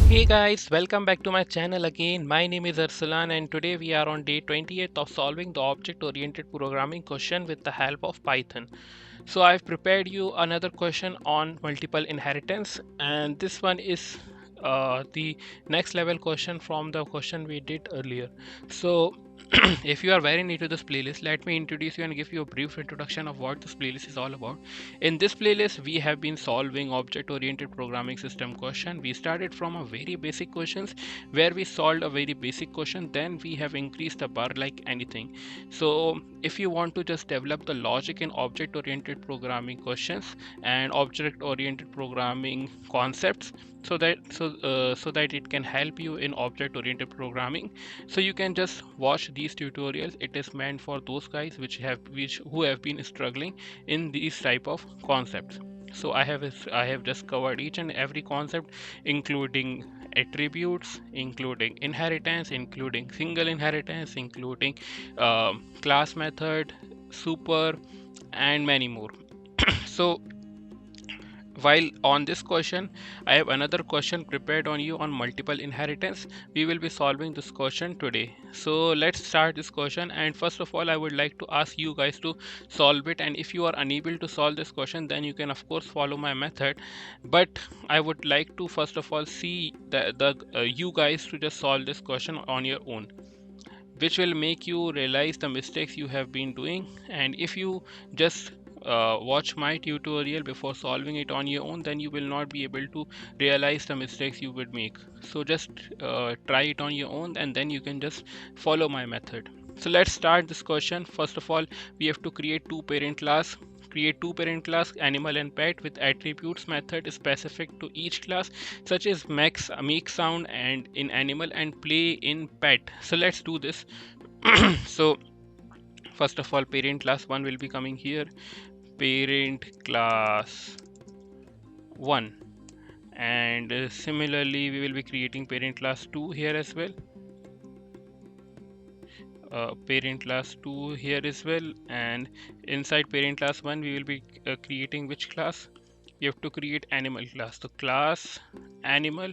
Hey guys, welcome back to my channel again. My name is Arsalan and today we are on day 28 of solving the object-oriented programming question with the help of Python. So I've prepared you another question on multiple inheritance, and this one is the next level question from the question we did earlier. So if you are very new to this playlist, let me introduce you and give you a brief introduction of what this playlist is all about. In this playlist, we have been solving object-oriented programming system question. We started from a very basic questions where we solved a very basic question. Then we have increased the bar like anything. So if you want to just develop the logic in object-oriented programming questions and object-oriented programming concepts, so that it can help you in object-oriented programming, so you can just watch these tutorials. It is meant for those guys which who have been struggling in these type of concepts. So I have just covered each and every concept, including attributes, including inheritance, including single inheritance, including class method, super, and many more. So while on this question, I have another question prepared on you on multiple inheritance. We will be solving this question today. So let's start this question, and first of all I would like to ask you guys to solve it, and if you are unable to solve this question, then you can of course follow my method. But I would like to first of all see the you guys to just solve this question on your own, which will make you realize the mistakes you have been doing. And if you just watch my tutorial before solving it on your own, then you will not be able to realize the mistakes you would make. So just try it on your own and then you can just follow my method. So let's start this question. First of all, we have to create two parent class. Create two parent class, animal and pet, with attributes method specific to each class, such as make sound and in animal and play in pet. So let's do this. So first of all, parent class 1 will be coming here, parent class 1, and similarly we will be creating parent class 2 here as well, parent class 2 here as well. And inside parent class 1 we will be creating which class? We have to create animal class. So class animal,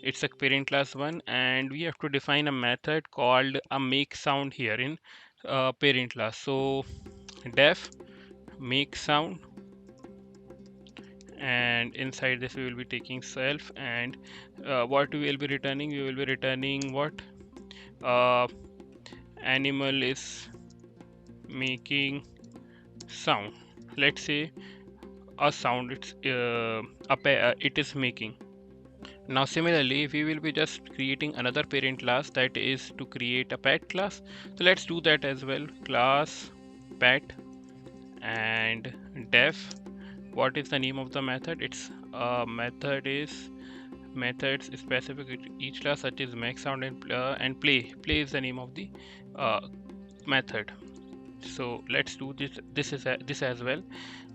it's a parent class 1, and we have to define a method called a make sound here in parent class. So def make sound, and inside this we will be taking self, and what we will be returning, we will be returning what? Animal is making sound. Let's say a sound, it is making. Now similarly we will be just creating another parent class, that is to create a pet class. So let's do that as well. Class pet, and def, what is the name of the method? It's method is methods specific to each class, such as make sound and play is the name of the uh, method. So let's do this as well.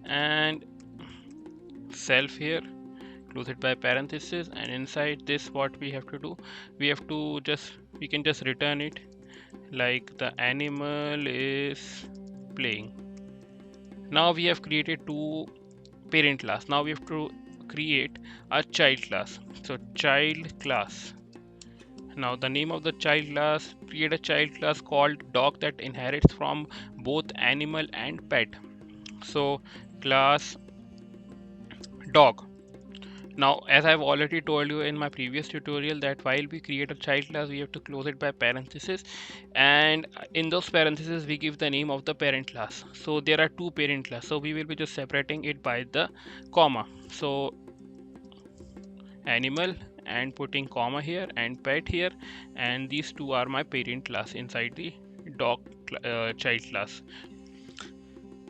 And self here, close it by parenthesis, and inside this what we have to do, we can just return it like the animal is playing. Now we have created two parent class. Now we have to create a child class. So child class, now the name of the child class, create a child class called dog that inherits from both animal and pet. So class dog. Now, as I've already told you in my previous tutorial, that while we create a child class, we have to close it by parentheses, and in those parentheses we give the name of the parent class. So there are two parent class, so we will be just separating it by the comma. So animal and putting comma here, and pet here, and these two are my parent class inside the dog child class.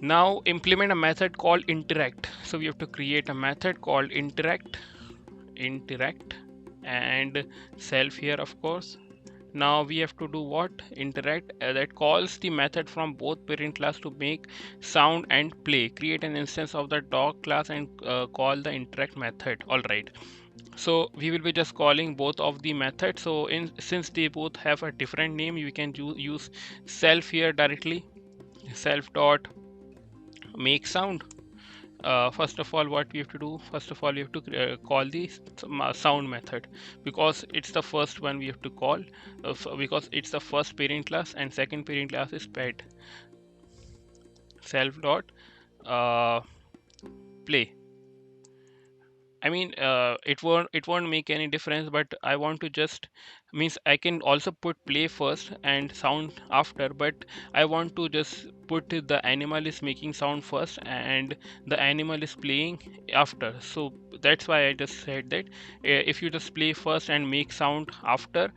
Now implement a method called interact. So we have to create a method called interact, and self here of course. Now we have to do what? Interact, that calls the method from both parent class to make sound and play. Create an instance of the dog class and call the interact method. All right, so we will be just calling both of the methods. So since they both have a different name, we can use self here directly, self dot make sound, first of all, what we have to do, first of all, we have to call the sound method, because it's the first one we have to call, because it's the first parent class, and second parent class is pet self dot play. I mean, it won't make any difference, but I want to just, means I can also put play first and sound after, but I want to just put the animal is making sound first and the animal is playing after. So that's why I just said that if you just play first and make sound after,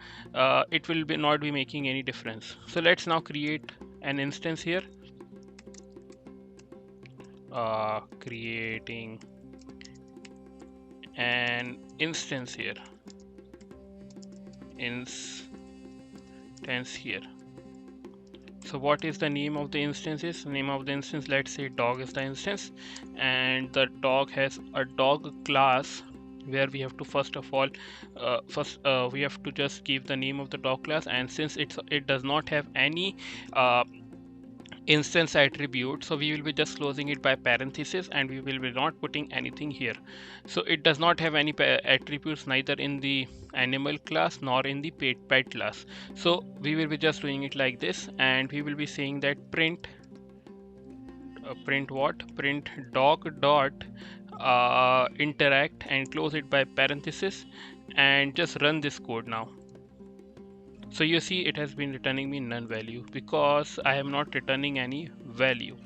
it will be not be making any difference. So let's now create an instance here. Creating an instance here, instance here. So what is the name of the instances? Name of the instance, let's say dog is the instance, and the dog has a dog class where we have to first of all we have to just give the name of the dog class, and since it does not have any instance attribute, so we will be just closing it by parenthesis, and we will be not putting anything here. So it does not have any attributes neither in the animal class nor in the pet class. So we will be just doing it like this, and we will be saying that print print what, print dog dot interact, and close it by parenthesis, and just run this code now. So you see it has been returning me none value because I am not returning any value,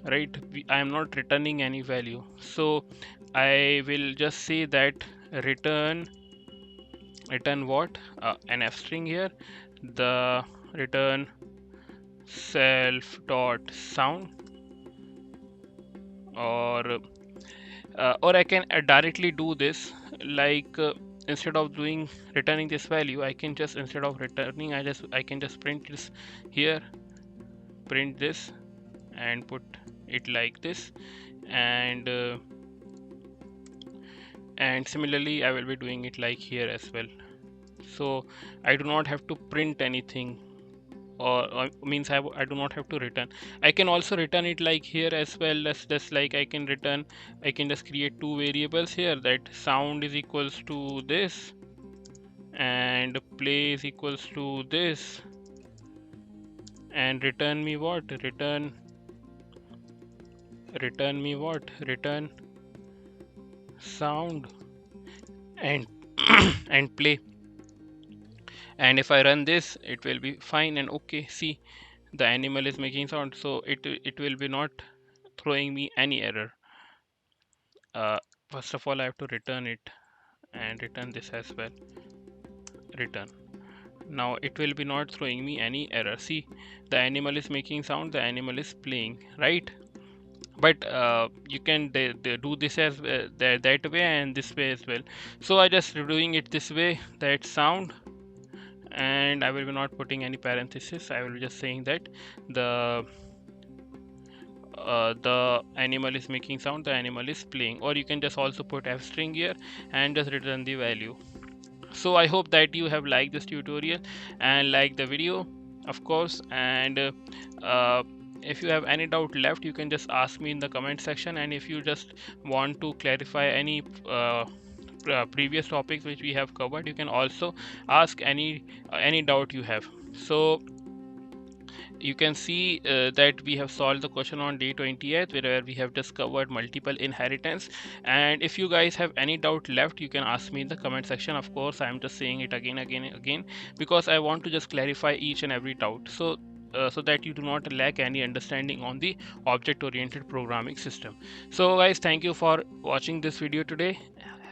right? I am not returning any value. So I will just say that return what, an f string here, the return self dot sound, or I can directly do this, like instead of doing returning this value, I can just, instead of returning, I can just print this here, print this, and put it like this, and similarly I will be doing it like here as well. So I do not have to print anything, or means I do not have to return. I can also return it like here as well, as just like I can just create two variables here, that sound is equals to this and play is equals to this, and return me what, return me what, return sound and and play. And if I run this, it will be fine and okay. See, the animal is making sound, so it will be not throwing me any error. First of all, I have to return it and return this as well, return. Now it will be not throwing me any error. See, the animal is making sound, the animal is playing, right? But you can do this as that way and this way as well. So I just doing it this way, that sound, and I will be not putting any parenthesis. I will be just saying that the animal is making sound, the animal is playing, or you can just also put f string here and just return the value. So I hope that you have liked this tutorial and liked the video, of course, and if you have any doubt left, you can just ask me in the comment section, and if you just want to clarify any previous topics which we have covered, you can also ask any doubt you have. So you can see that we have solved the question on day 28, where we have discovered multiple inheritance. And if you guys have any doubt left, you can ask me in the comment section. Of course, I am just saying it again because I want to just clarify each and every doubt, so that you do not lack any understanding on the object oriented programming system. So guys, thank you for watching this video today.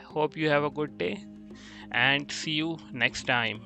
Hope you have a good day and see you next time.